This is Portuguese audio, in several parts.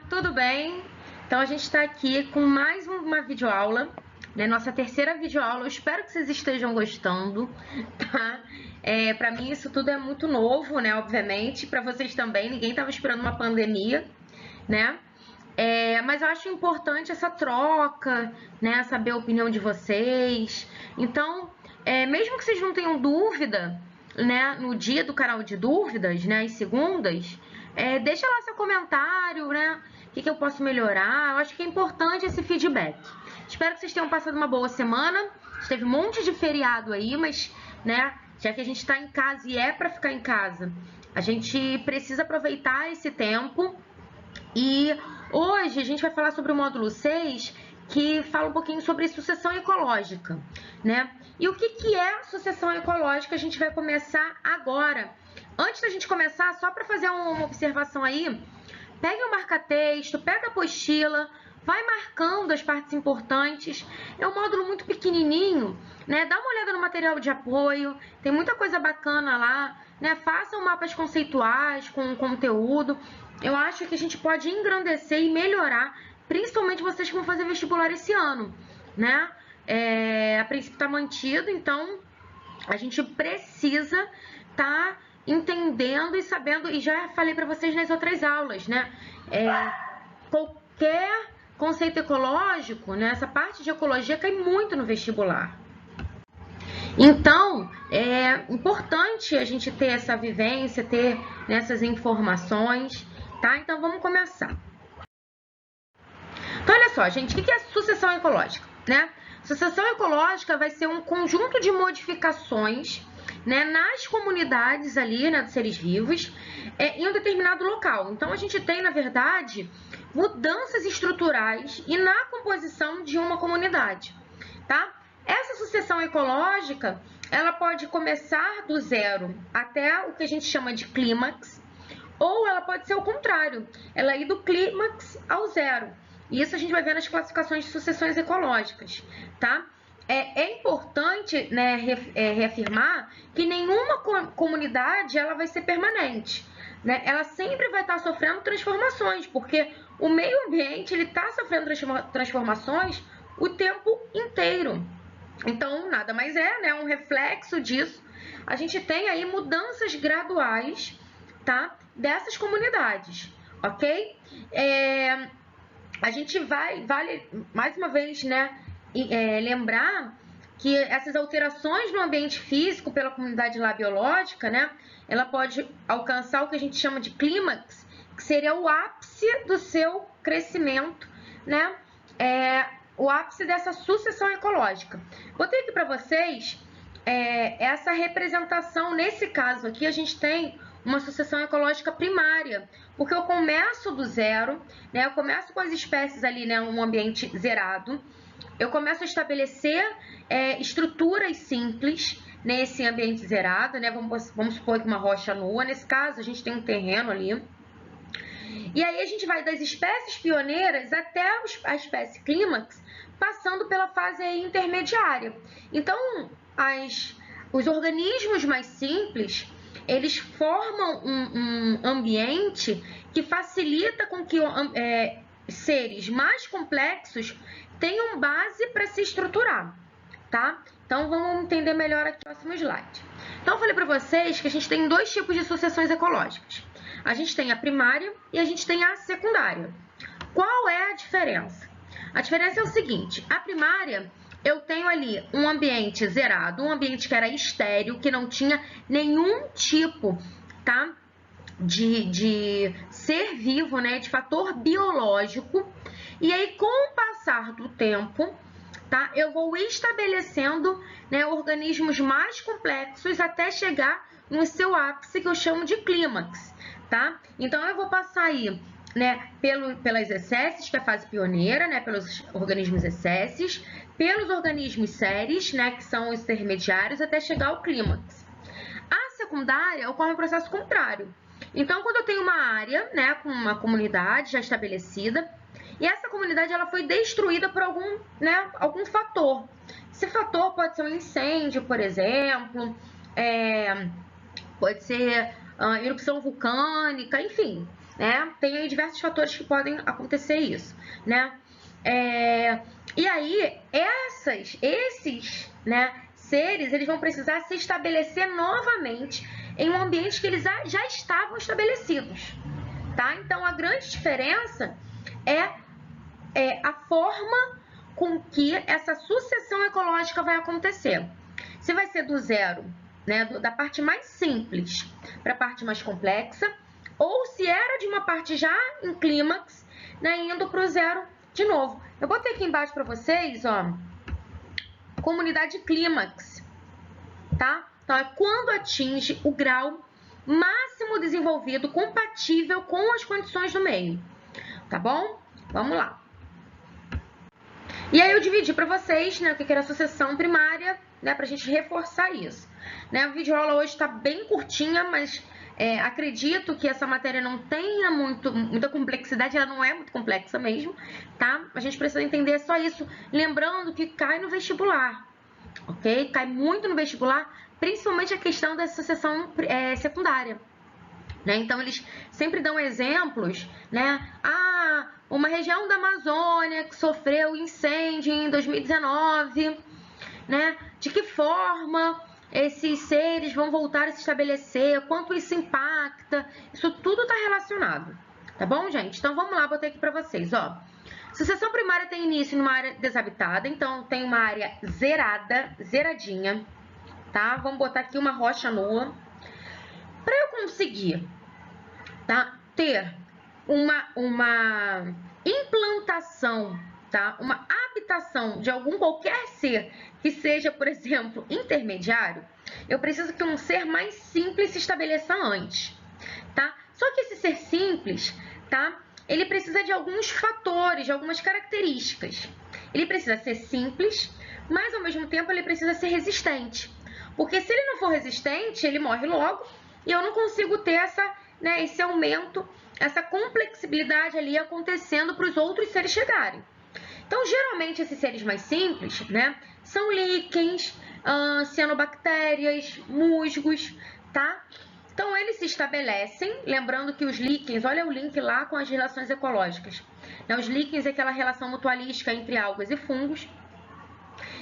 Tudo bem? Então a gente está aqui com mais uma videoaula, né? Nossa terceira videoaula. Eu espero que vocês estejam gostando, tá? Para mim isso tudo é muito novo, né? Obviamente, para vocês também. Ninguém estava esperando uma pandemia, né? Mas eu acho importante essa troca, né? Saber a opinião de vocês. Então, mesmo que vocês não tenham dúvida, né? No dia do canal de dúvidas, né? Às segundas, deixa lá seu comentário, né? O que eu posso melhorar? Eu acho que é importante esse feedback. Espero que vocês tenham passado uma boa semana. Teve um monte de feriado aí, mas, né? Já que a gente está em casa e é para ficar em casa, a gente precisa aproveitar esse tempo. E hoje a gente vai falar sobre o módulo 6, que fala um pouquinho sobre sucessão ecológica, né? E o que é sucessão ecológica a gente vai começar agora. Antes da gente começar, só para fazer uma observação aí, pega o marca-texto, pega a apostila, vai marcando as partes importantes. É um módulo muito pequenininho, né? Dá uma olhada no material de apoio, tem muita coisa bacana lá, né? Façam mapas conceituais com conteúdo. Eu acho que a gente pode engrandecer e melhorar, principalmente vocês que vão fazer vestibular esse ano, né? A princípio está mantido, então a gente precisa estar entendendo e sabendo, e já falei para vocês nas outras aulas, né? Qualquer conceito ecológico, né? Essa parte de ecologia cai muito no vestibular. Então, é importante a gente ter essa vivência, ter essas informações, tá? Então, vamos começar. Então, olha só, gente, o que é sucessão ecológica, né? Sucessão ecológica vai ser um conjunto de modificações, né, nas comunidades ali, né, dos seres vivos, em um determinado local. Então, a gente tem, na verdade, mudanças estruturais e na composição de uma comunidade, tá? Essa sucessão ecológica, ela pode começar do zero até o que a gente chama de clímax, ou ela pode ser o contrário, ela ir do clímax ao zero. Isso a gente vai ver nas classificações de sucessões ecológicas, tá? É importante, né, reafirmar que nenhuma comunidade ela vai ser permanente, né? Ela sempre vai estar sofrendo transformações, porque o meio ambiente ele está sofrendo transformações o tempo inteiro. Então, nada mais né, um reflexo disso. A gente tem aí mudanças graduais, tá, dessas comunidades, ok? A gente vale mais uma vez, né, lembrar que essas alterações no ambiente físico pela comunidade lá biológica, né, ela pode alcançar o que a gente chama de clímax, que seria o ápice do seu crescimento, né, o ápice dessa sucessão ecológica. Botei aqui para vocês essa representação. Nesse caso aqui, a gente tem uma sucessão ecológica primária, porque eu começo do zero, né? Eu começo com as espécies ali, né? Um ambiente zerado. Eu começo a estabelecer estruturas simples nesse ambiente zerado, né? Vamos supor que uma rocha nua. Nesse caso, a gente tem um terreno ali. E aí a gente vai das espécies pioneiras até a espécie clímax, passando pela fase intermediária. Então, os organismos mais simples, eles formam um ambiente que facilita com que seres mais complexos tenham base para se estruturar, tá? Então, vamos entender melhor aqui no próximo slide. Então, eu falei para vocês que a gente tem dois tipos de sucessões ecológicas. A gente tem a primária e a gente tem a secundária. Qual é a diferença? A diferença é o seguinte: a primária, eu tenho ali um ambiente zerado, um ambiente que era estéril, que não tinha nenhum tipo, tá, de ser vivo, né, de fator biológico. E aí, com o passar do tempo, tá, eu vou estabelecendo, né, organismos mais complexos até chegar no seu ápice, que eu chamo de clímax, tá? Então, eu vou passar aí, né, pelas espécies, que é a fase pioneira, né, pelos organismos espécies, pelos organismos séries, né, que são os intermediários, até chegar ao clímax. A secundária ocorre um processo contrário. Então, quando eu tenho uma área, né, com uma comunidade já estabelecida, e essa comunidade ela foi destruída por algum fator. Esse fator pode ser um incêndio, por exemplo, pode ser erupção vulcânica, enfim. né? Tem aí diversos fatores que podem acontecer isso, né? E aí, esses, né, seres, eles vão precisar se estabelecer novamente em um ambiente que eles já estavam estabelecidos, tá? Então, a grande diferença é a forma com que essa sucessão ecológica vai acontecer. Se vai ser do zero, né, da parte mais simples para a parte mais complexa, ou se era de uma parte já em clímax, né, indo para o zero de novo. Eu botei aqui embaixo para vocês, ó, comunidade clímax, tá? Então, é quando atinge o grau máximo desenvolvido compatível com as condições do meio, tá bom? Vamos lá. E aí eu dividi para vocês, né, o que era a sucessão primária, né, para a gente reforçar isso. Né, a videoaula hoje está bem curtinha, mas acredito que essa matéria não tenha muita complexidade, ela não é muito complexa mesmo, tá? A gente precisa entender só isso, lembrando que cai no vestibular, ok? Cai muito no vestibular, principalmente a questão da sucessão secundária. Né? Então, eles sempre dão exemplos, né? Uma região da Amazônia que sofreu incêndio em 2019, né? De que forma esses seres vão voltar a se estabelecer, quanto isso impacta, isso tudo está relacionado, tá bom, gente? Então, vamos lá, botei aqui para vocês, ó. Sucessão primária tem início numa área desabitada, então tem uma área zeradinha, tá? Vamos botar aqui uma rocha nua. Para eu conseguir, tá, ter uma implantação, tá, uma habitação de qualquer ser que seja, por exemplo, intermediário, eu preciso que um ser mais simples se estabeleça antes, tá? Só que esse ser simples, tá, ele precisa de alguns fatores, de algumas características. Ele precisa ser simples, mas ao mesmo tempo ele precisa ser resistente. Porque se ele não for resistente, ele morre logo e eu não consigo ter esse aumento, essa complexibilidade ali acontecendo para os outros seres chegarem. Então, geralmente, esses seres mais simples, né, são líquens, cianobactérias, musgos, tá? Então, eles se estabelecem, lembrando que os líquens, olha o link lá com as relações ecológicas. Né, os líquens é aquela relação mutualística entre algas e fungos.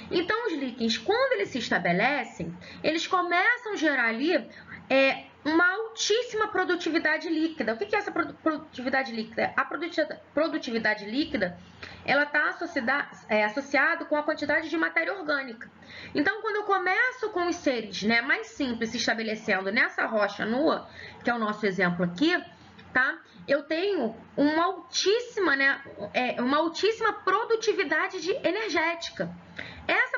Então, os líquens, quando eles se estabelecem, eles começam a gerar ali uma altíssima produtividade líquida. O que é essa produtividade líquida? A produtividade líquida, ela está associada com a quantidade de matéria orgânica. Então, quando eu começo com os seres, né, mais simples se estabelecendo nessa rocha nua, que é o nosso exemplo aqui, tá? Eu tenho uma altíssima produtividade energética. Essa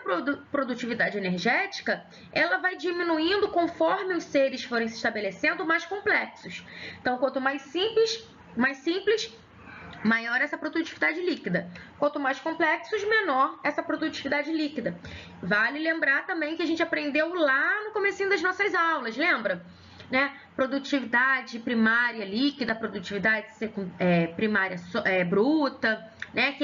produtividade energética, ela vai diminuindo conforme os seres forem se estabelecendo mais complexos. Então, quanto mais simples, maior essa produtividade líquida. Quanto mais complexos, menor essa produtividade líquida. Vale lembrar também que a gente aprendeu lá no comecinho das nossas aulas, lembra? Né? Produtividade primária líquida, produtividade primária bruta, né?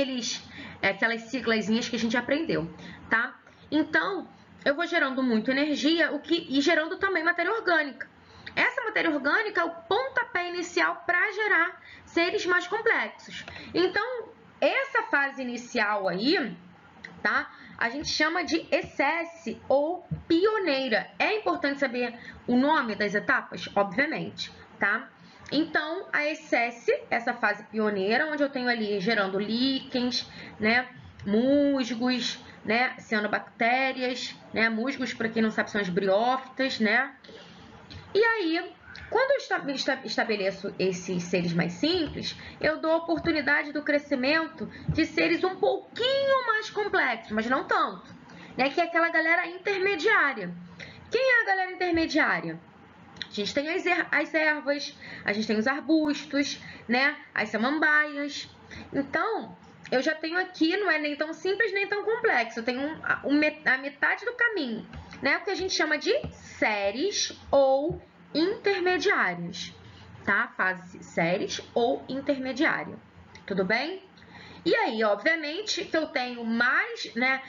Aquelas siglazinhas que a gente aprendeu, tá? Então, eu vou gerando muito energia e gerando também matéria orgânica. Essa matéria orgânica é o pontapé inicial para gerar seres mais complexos. Então, essa fase inicial aí, tá? A gente chama de ESSESSE ou pioneira. É importante saber o nome das etapas? Obviamente, tá? Então, a ESSESSE, essa fase pioneira, onde eu tenho ali gerando líquens, né, musgos, né, cianobactérias, né, musgos, para quem não sabe, são as briófitas, né? E aí, quando eu estabeleço esses seres mais simples, eu dou a oportunidade do crescimento de seres um pouquinho mais complexos, mas não tanto, né? Que é aquela galera intermediária. Quem é a galera intermediária? A gente tem as ervas, a gente tem os arbustos, né? As samambaias. Então, eu já tenho aqui, não é nem tão simples nem tão complexo, eu tenho a metade do caminho, né? O que a gente chama de séries ou intermediários, tá? Fase séries ou intermediária, tudo bem? E aí, obviamente, se eu tenho mais, né,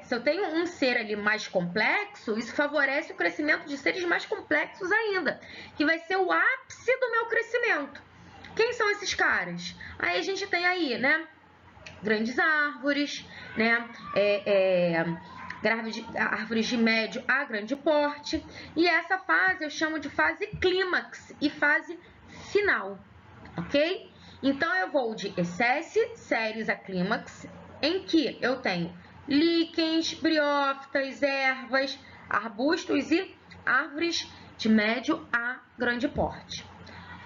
se eu tenho um ser ali mais complexo, isso favorece o crescimento de seres mais complexos ainda, que vai ser o ápice do meu crescimento, Quem são esses caras? Aí a gente tem aí, né, grandes árvores, né, árvores de médio a grande porte. E essa fase eu chamo de fase clímax e fase final, ok? Então, eu vou de Espécie, séries a clímax, em que eu tenho líquens, briófitas, ervas, arbustos e árvores de médio a grande porte.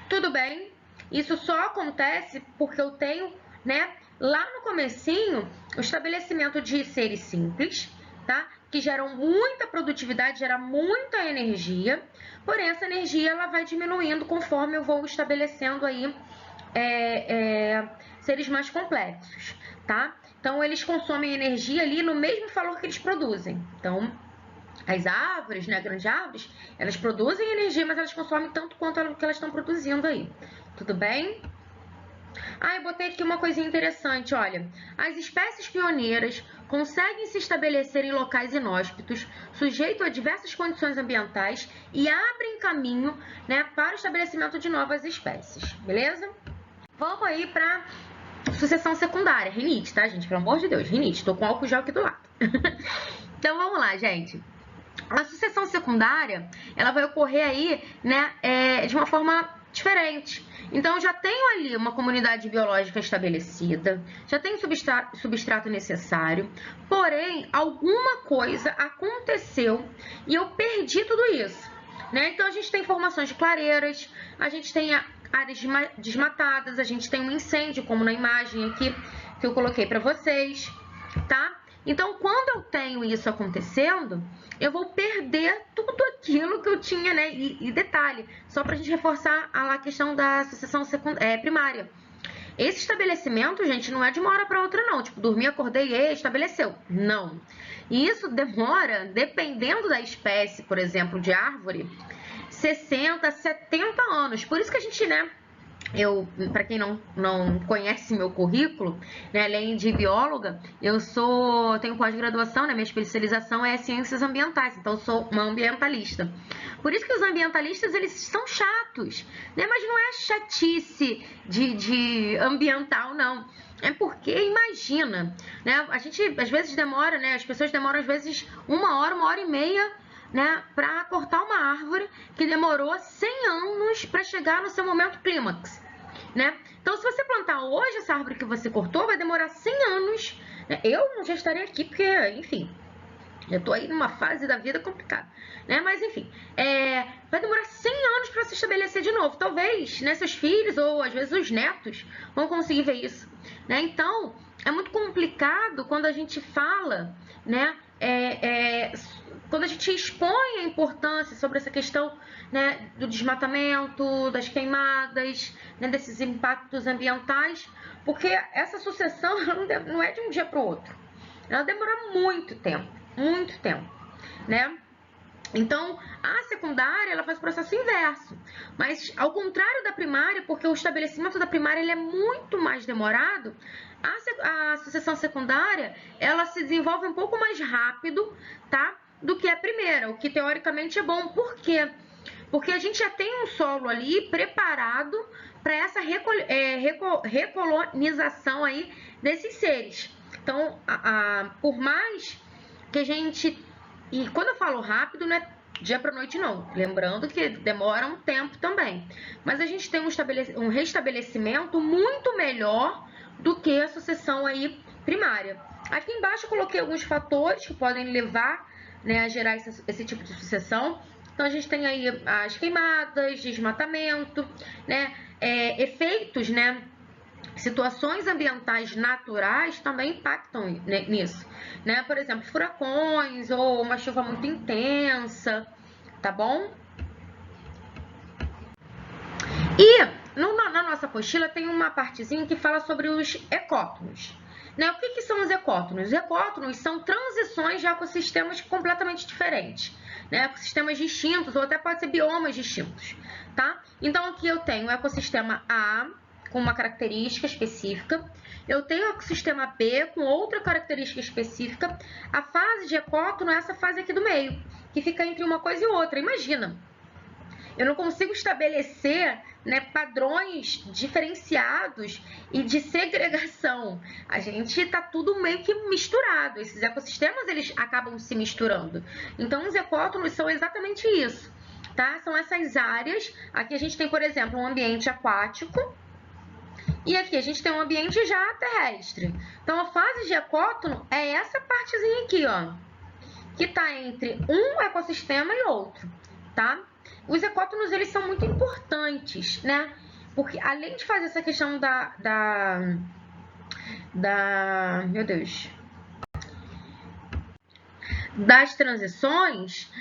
Tudo bem? Isso só acontece porque eu tenho, né, lá no comecinho, o estabelecimento de seres simples, tá? Que geram muita produtividade, gera muita energia, porém essa energia ela vai diminuindo conforme eu vou estabelecendo aí seres mais complexos, tá? Então, eles consomem energia ali no mesmo valor que eles produzem. Então, as árvores, né, grandes árvores, elas produzem energia, mas elas consomem tanto quanto o que elas estão produzindo aí. Tudo bem? Ah, eu botei aqui uma coisinha interessante, olha. As espécies pioneiras conseguem se estabelecer em locais inóspitos, sujeito a diversas condições ambientais e abrem caminho, né, para o estabelecimento de novas espécies, beleza? Vamos aí para sucessão secundária, rinite, tá, gente? Pelo amor de Deus, rinite. Tô com álcool gel aqui do lado. Então, vamos lá, gente. A sucessão secundária, ela vai ocorrer aí, né, de uma forma diferente. Então, eu já tenho ali uma comunidade biológica estabelecida, já tenho substrato necessário, porém, alguma coisa aconteceu e eu perdi tudo isso, né? Então, a gente tem formações de clareiras, a gente tem áreas desmatadas, a gente tem um incêndio, como na imagem aqui que eu coloquei para vocês, tá? Então, quando eu tenho isso acontecendo, eu vou perder tudo aquilo que eu tinha, né? E detalhe, só para a gente reforçar a questão da sucessão primária. Esse estabelecimento, gente, não é de uma hora para outra, não. Tipo, dormi, acordei e estabeleceu. Não. E isso demora, dependendo da espécie, por exemplo, de árvore, 60, 70 anos. Por isso que a gente, né? Para quem não conhece meu currículo, né, além de bióloga, tenho pós-graduação, né, minha especialização é ciências ambientais, então eu sou uma ambientalista. Por isso que os ambientalistas, eles são chatos, né, mas não é chatice de ambiental, não. É porque, imagina, né, a gente às vezes demora, né, as pessoas demoram às vezes uma hora e meia, né, para cortar uma árvore que demorou 100 anos para chegar no seu momento clímax, né? Então, se você plantar hoje essa árvore que você cortou, vai demorar 100 anos, né? Eu não já estaria aqui porque, enfim, eu tô aí numa fase da vida complicada, né? Mas, enfim, vai demorar 100 anos para se estabelecer de novo. Talvez, né, seus filhos ou, às vezes, os netos vão conseguir ver isso, né? Então, é muito complicado quando a gente fala, né, quando a gente expõe a importância sobre essa questão, né, do desmatamento, das queimadas, né, desses impactos ambientais, porque essa sucessão não é de um dia para o outro. Ela demora muito tempo, né? Então, a secundária, ela faz o processo inverso, mas ao contrário da primária, porque o estabelecimento da primária ele é muito mais demorado, a sucessão secundária, ela se desenvolve um pouco mais rápido, tá? Do que a primeira, o que teoricamente é bom. Por quê? Porque a gente já tem um solo ali preparado para essa recolonização aí desses seres. Então, por mais que a gente... E quando eu falo rápido, não é dia para noite, não. Lembrando que demora um tempo também. Mas a gente tem um restabelecimento muito melhor do que a sucessão aí primária. Aqui embaixo eu coloquei alguns fatores que podem levar, né, a gerar esse tipo de sucessão. Então, a gente tem aí as queimadas, desmatamento, né, efeitos, né, situações ambientais naturais também impactam nisso, né? Por exemplo, furacões ou uma chuva muito intensa, tá bom? E na nossa apostila tem uma partezinha que fala sobre os ecótonos. Né? O que são os ecótonos? Os ecótonos são transições de ecossistemas completamente diferentes, né? Ecossistemas distintos ou até pode ser biomas distintos, tá? Então, aqui eu tenho o ecossistema A com uma característica específica, eu tenho o ecossistema B com outra característica específica. A fase de ecótono é essa fase aqui do meio, que fica entre uma coisa e outra. Imagina, Eu não consigo estabelecer, né, padrões diferenciados e de segregação. A gente tá tudo meio que misturado. Esses ecossistemas, eles acabam se misturando. Então, os ecótonos são exatamente isso, tá? São essas áreas. Aqui a gente tem, por exemplo, um ambiente aquático. E aqui a gente tem um ambiente já terrestre. Então, a fase de ecótono é essa partezinha aqui, ó, que está entre um ecossistema e outro, tá? Os ecótonos, eles são muito importantes, né? Porque além de fazer essa questão meu Deus, das transições,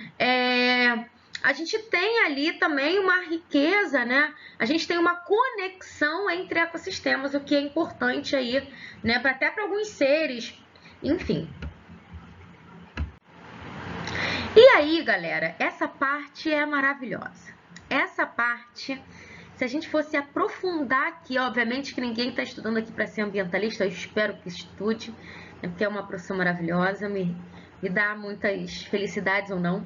a gente tem ali também uma riqueza, né? A gente tem uma conexão entre ecossistemas, o que é importante aí, né? Até para alguns seres, enfim. E aí, galera, essa parte é maravilhosa. Essa parte, se a gente fosse aprofundar aqui, obviamente que ninguém está estudando aqui para ser ambientalista, eu espero que estude, né, porque é uma profissão maravilhosa, me dá muitas felicidades ou não.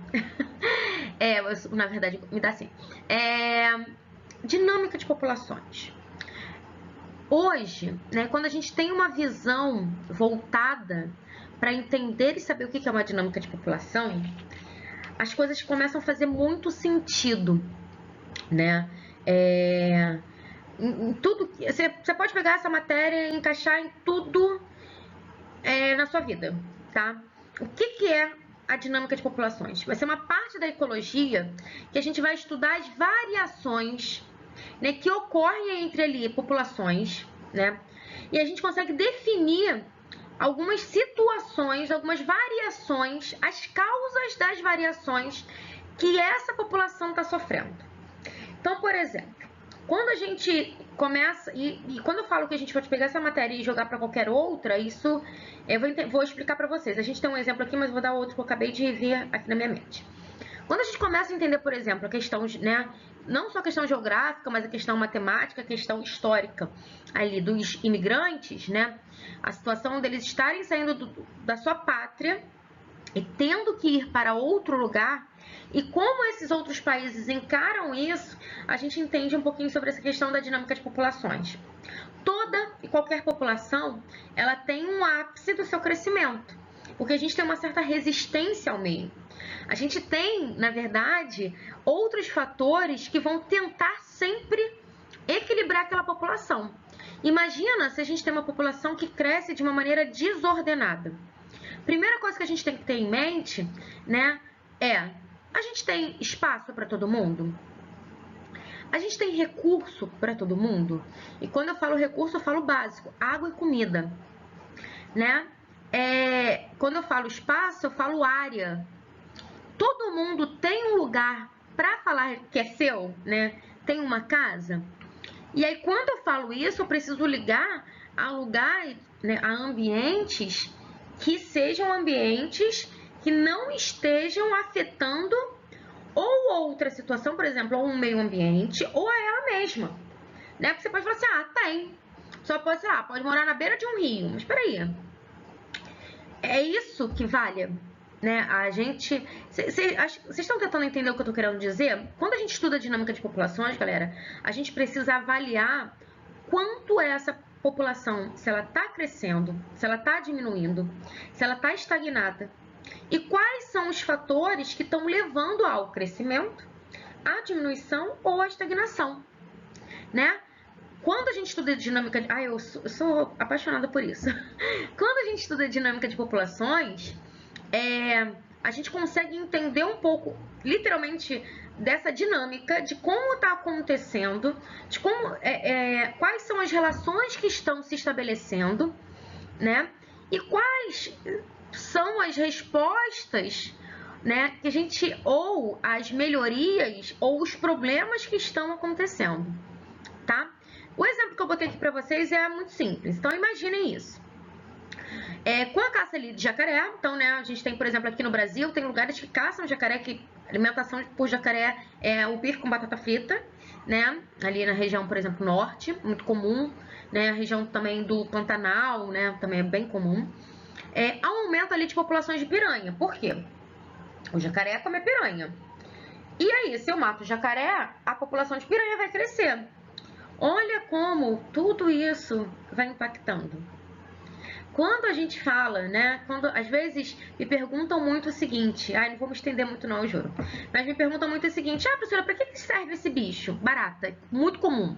Na verdade, me dá sim. Dinâmica de populações. Hoje, né, quando a gente tem uma visão voltada para entender e saber o que é uma dinâmica de população, as coisas começam a fazer muito sentido, né? Em tudo, você pode pegar essa matéria e encaixar em tudo na sua vida, tá? O que é a dinâmica de populações? Vai ser uma parte da ecologia que a gente vai estudar as variações, né, que ocorrem entre ali populações, né? E a gente consegue definir algumas situações, algumas variações, as causas das variações que essa população está sofrendo. Então, por exemplo, quando a gente começa, e quando eu falo que a gente pode pegar essa matéria e jogar para qualquer outra, isso eu vou explicar para vocês. A gente tem um exemplo aqui, mas vou dar outro que eu acabei de ver aqui na minha mente. Quando a gente começa a entender, por exemplo, a questão, né, não só a questão geográfica, mas a questão matemática, a questão histórica ali dos imigrantes, né, a situação deles estarem saindo da sua pátria e tendo que ir para outro lugar, e como esses outros países encaram isso, a gente entende um pouquinho sobre essa questão da dinâmica de populações. Toda e qualquer população, ela tem um ápice do seu crescimento, porque a gente tem uma certa resistência ao meio. A gente tem, na verdade, outros fatores que vão tentar sempre equilibrar aquela população. Imagina se a gente tem uma população que cresce de uma maneira desordenada. Primeira coisa que a gente tem que ter em mente, né, a gente tem espaço para todo mundo? A gente tem recurso para todo mundo? E quando eu falo recurso, eu falo básico, água e comida, né? Quando eu falo espaço, eu falo área. Todo mundo tem um lugar para falar que é seu, né? Tem uma casa? E aí, quando eu falo isso, eu preciso ligar a lugar, né, a ambientes que sejam ambientes que não estejam afetando ou outra situação, por exemplo, ou um meio ambiente, ou a ela mesma, né? Porque você pode falar assim, tem. Só pode ser, pode morar na beira de um rio. Mas peraí, é isso que vale, né? A gente... Vocês estão tentando entender o que eu tô querendo dizer? Quando a gente estuda a dinâmica de populações, galera, a gente precisa avaliar quanto é essa população, se ela está crescendo, se ela está diminuindo, se ela está estagnada. E quais são os fatores que estão levando ao crescimento, à diminuição ou à estagnação, né? Quando a gente estuda dinâmica... eu sou apaixonada por isso. Quando a gente estuda dinâmica de populações, a gente consegue entender um pouco, literalmente, dessa dinâmica, de como está acontecendo, de como, quais são as relações que estão se estabelecendo, né? E quais são as respostas, né, que a gente, ou as melhorias, ou os problemas que estão acontecendo, tá? O exemplo que eu botei aqui para vocês é muito simples. Então, imaginem isso. Com a caça ali de jacaré, então, né, a gente tem, por exemplo, aqui no Brasil, tem lugares que caçam jacaré, que alimentação por jacaré é o bife com batata frita, né, ali na região, por exemplo, norte, muito comum, né, a região também do Pantanal, né, também é bem comum. Há um aumento ali de populações de piranha. Por quê? O jacaré come piranha. E aí, se eu mato o jacaré, a população de piranha vai crescer. Olha como tudo isso vai impactando. Quando a gente fala, né? Quando às vezes me perguntam muito o seguinte, não vou me estender muito não, eu juro. Mas me perguntam muito o seguinte, professora, para que serve esse bicho? Barata, muito comum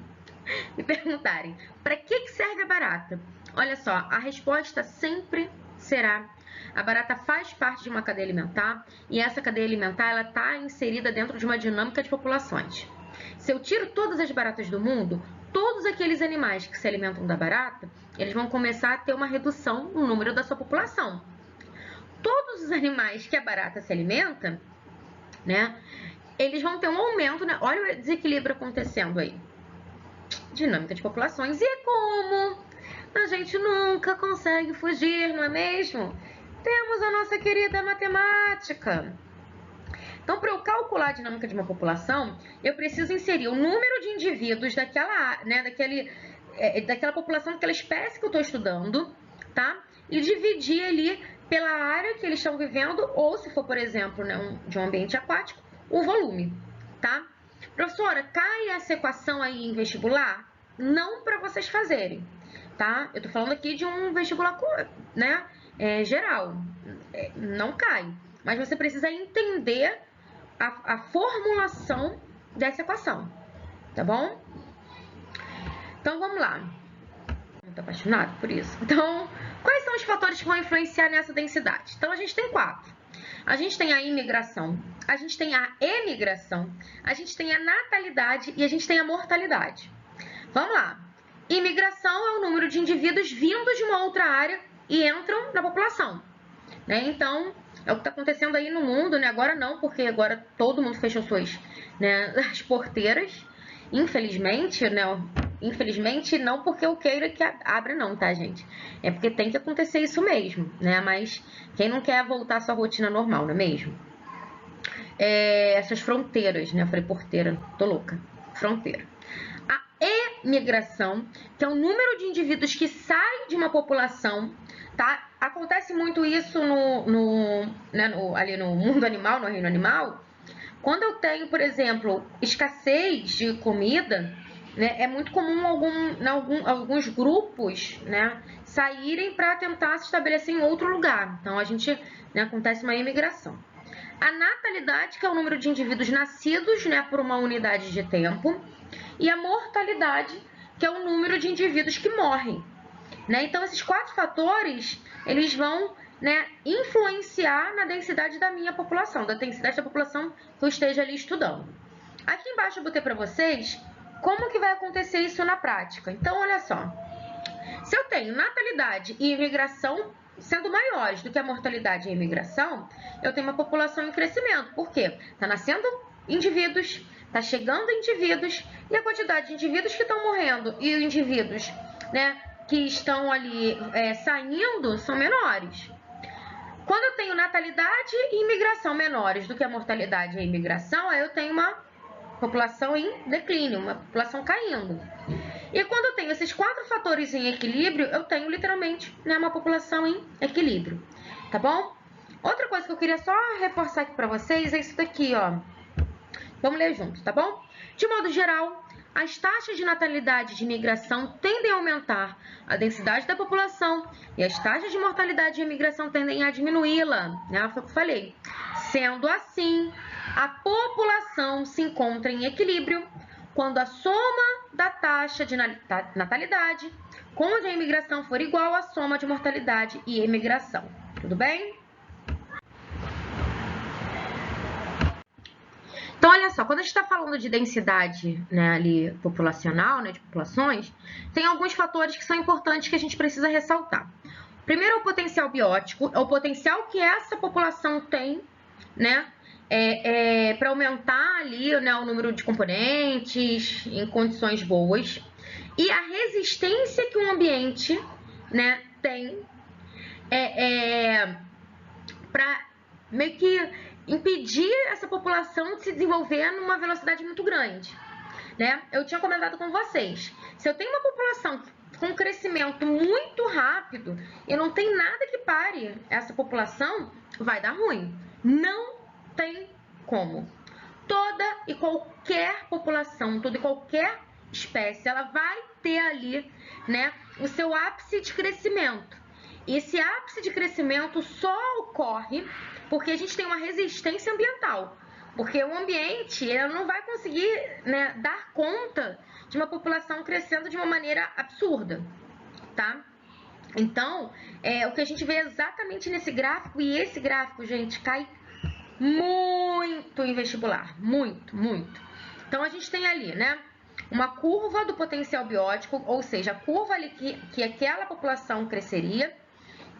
me perguntarem, para que serve a barata? Olha só, a resposta sempre será: a barata faz parte de uma cadeia alimentar e essa cadeia alimentar ela está inserida dentro de uma dinâmica de populações. Se eu tiro todas as baratas do mundo, todos aqueles animais que se alimentam da barata, eles vão começar a ter uma redução no número da sua população. Todos os animais que a barata se alimenta, né, eles vão ter um aumento, né? Olha o desequilíbrio acontecendo aí. Dinâmica de populações. E como a gente nunca consegue fugir, não é mesmo? Temos a nossa querida matemática. Então, para eu calcular a dinâmica de uma população, eu preciso inserir o número de indivíduos daquela população, daquela espécie que eu estou estudando, tá? E dividir ali pela área que eles estão vivendo, ou se for, por exemplo, né, de um ambiente aquático, o volume, tá? Professora, cai essa equação aí em vestibular? Não para vocês fazerem, tá? Eu tô falando aqui de um vestibular, né, geral. Não cai. Mas você precisa entender a formulação dessa equação, tá bom? Então, vamos lá. Muito apaixonado por isso. Então, quais são os fatores que vão influenciar nessa densidade? Então, a gente tem 4. A gente tem a imigração, a gente tem a emigração, a gente tem a natalidade e a gente tem a mortalidade. Vamos lá. Imigração é o número de indivíduos vindos de uma outra área e entram na população, né? Então, é o que está acontecendo aí no mundo, né? Agora não, porque agora todo mundo fechou as porteiras. Infelizmente, né? Infelizmente, não porque eu queira que abra não, tá, gente? É porque tem que acontecer isso mesmo, né? Mas quem não quer voltar à sua rotina normal, não é mesmo? Essas fronteiras, né? Eu falei porteira, tô louca. Fronteira. A emigração, que é o número de indivíduos que saem de uma população, tá? Acontece muito isso ali no mundo animal, no reino animal. Quando eu tenho, por exemplo, escassez de comida, né, é muito comum alguns grupos, né, saírem para tentar se estabelecer em outro lugar. Então, acontece uma imigração. A natalidade, que é o número de indivíduos nascidos, né, por uma unidade de tempo. E a mortalidade, que é o número de indivíduos que morrem, né? Então, esses 4 fatores, eles vão, né, influenciar na densidade da minha população, da densidade da população que eu esteja ali estudando. Aqui embaixo eu botei para vocês como que vai acontecer isso na prática. Então, olha só. Se eu tenho natalidade e imigração sendo maiores do que a mortalidade e a imigração, eu tenho uma população em crescimento. Por quê? Está nascendo indivíduos, está chegando indivíduos, e a quantidade de indivíduos que estão morrendo e os indivíduos, né, que estão ali saindo são menores. Quando eu tenho natalidade e imigração menores do que a mortalidade e a imigração, aí eu tenho uma população em declínio, uma população caindo. E quando eu tenho esses 4 fatores em equilíbrio, eu tenho literalmente, né, uma população em equilíbrio, tá bom? Outra coisa que eu queria só reforçar aqui para vocês é isso daqui, ó. Vamos ler junto, tá bom? De modo geral, as taxas de natalidade e de imigração tendem a aumentar a densidade da população e as taxas de mortalidade e imigração tendem a diminuí-la, né? Foi o que eu falei. Sendo assim, a população se encontra em equilíbrio quando a soma da taxa de natalidade com a de imigração for igual à soma de mortalidade e imigração. Tudo bem? Então, olha só, quando a gente está falando de densidade, né, ali populacional, né, de populações, tem alguns fatores que são importantes que a gente precisa ressaltar. Primeiro é o potencial biótico, é o potencial que essa população tem, né, para aumentar ali, né, o número de componentes em condições boas, e a resistência que um ambiente, né, tem para meio que impedir essa população de se desenvolver numa velocidade muito grande, né? Eu tinha comentado com vocês, se eu tenho uma população com um crescimento muito rápido e não tem nada que pare essa população, vai dar ruim. Não tem como. toda e qualquer população, toda e qualquer espécie, ela vai ter ali, né, o seu ápice de crescimento. E esse ápice de crescimento só ocorre porque a gente tem uma resistência ambiental. Porque o ambiente, ele não vai conseguir, né, dar conta de uma população crescendo de uma maneira absurda, tá? Então, o que a gente vê exatamente nesse gráfico, e esse gráfico, gente, cai muito em vestibular, muito, muito. Então, a gente tem ali, né, uma curva do potencial biótico, ou seja, a curva ali que aquela população cresceria,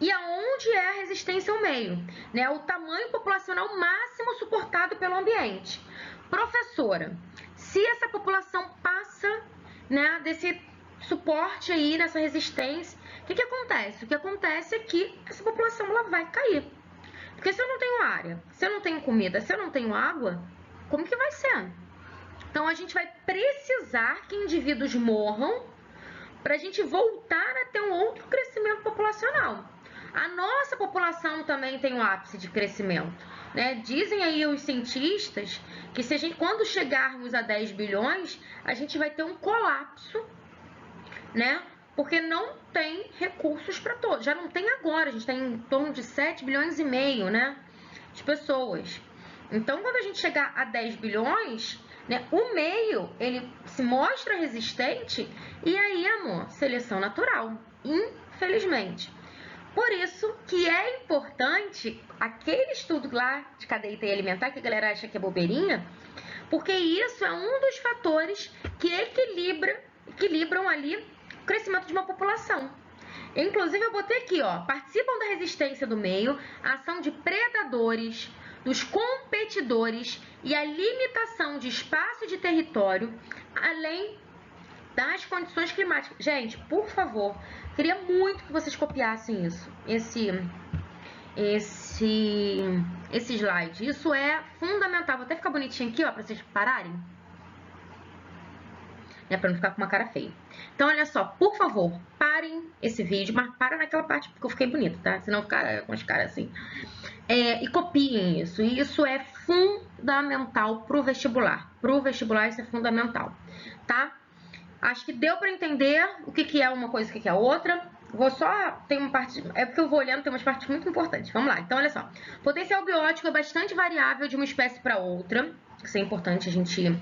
e aonde é a resistência ao meio, né, o tamanho populacional máximo suportado pelo ambiente. Professora, se essa população passa, né, desse suporte aí, nessa resistência, o que acontece? O que acontece é que essa população ela vai cair. Porque se eu não tenho área, se eu não tenho comida, se eu não tenho água, como que vai ser? Então, a gente vai precisar que indivíduos morram para a gente voltar a ter um outro crescimento populacional. A nossa população também tem um ápice de crescimento, né? Dizem aí os cientistas que se a gente, quando chegarmos a 10 bilhões, a gente vai ter um colapso, né? Porque não tem recursos para todos. Já não tem agora, a gente está em torno de 7 bilhões e meio, né, de pessoas. Então, quando a gente chegar a 10 bilhões, né, o meio, ele se mostra resistente e aí, amor, seleção natural, infelizmente. Por isso que é importante aquele estudo lá de cadeia alimentar, que a galera acha que é bobeirinha, porque isso é um dos fatores que equilibram ali o crescimento de uma população. Inclusive, eu botei aqui, ó, participam da resistência do meio, a ação de predadores, dos competidores e a limitação de espaço e de território, além das condições climáticas. Gente, por favor, queria muito que vocês copiassem isso, esse slide. Isso é fundamental. Vou até ficar bonitinho aqui, ó, para vocês pararem. Para não ficar com uma cara feia. Então, olha só, por favor, parem esse vídeo, mas para naquela parte porque eu fiquei bonita, tá? Senão ficar com as caras assim. E copiem isso. E isso é fundamental pro vestibular. Pro vestibular isso é fundamental, tá? Acho que deu para entender o que é uma coisa e o que é outra. Vou só... Tem uma parte... É porque eu vou olhando, tem umas partes muito importantes. Vamos lá. Então, olha só. Potencial biótico é bastante variável de uma espécie para outra. Isso é importante a gente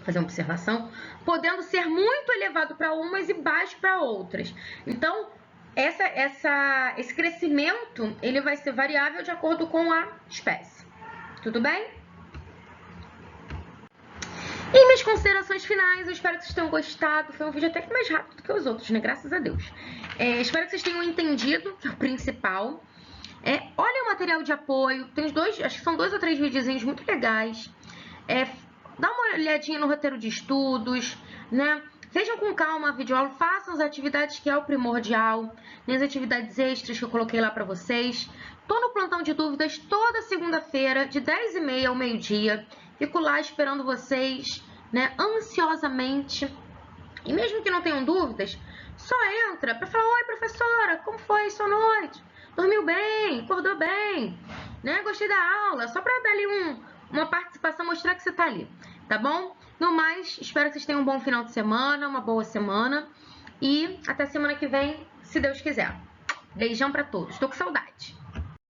fazer uma observação. Podendo ser muito elevado para umas e baixo para outras. Então, esse crescimento, ele vai ser variável de acordo com a espécie. Tudo bem? E minhas considerações finais, eu espero que vocês tenham gostado. Foi um vídeo até que mais rápido do que os outros, né? Graças a Deus. Espero que vocês tenham entendido o principal. Olha o material de apoio. Tem acho que são 2 ou 3 videozinhos muito legais. Dá uma olhadinha no roteiro de estudos, né? Vejam com calma a videoaula, façam as atividades que é o primordial, né? As atividades extras que eu coloquei lá pra vocês. Tô no plantão de dúvidas toda segunda-feira, de 10h30 ao meio-dia. Fico lá esperando vocês, né, ansiosamente. E mesmo que não tenham dúvidas, só entra para falar: oi, professora, como foi sua noite? Dormiu bem? Acordou bem? Né? Gostei da aula? Só para dar ali uma participação, mostrar que você tá ali, tá bom? No mais, espero que vocês tenham um bom final de semana, uma boa semana. E até semana que vem, se Deus quiser. Beijão para todos. Tô com saudade.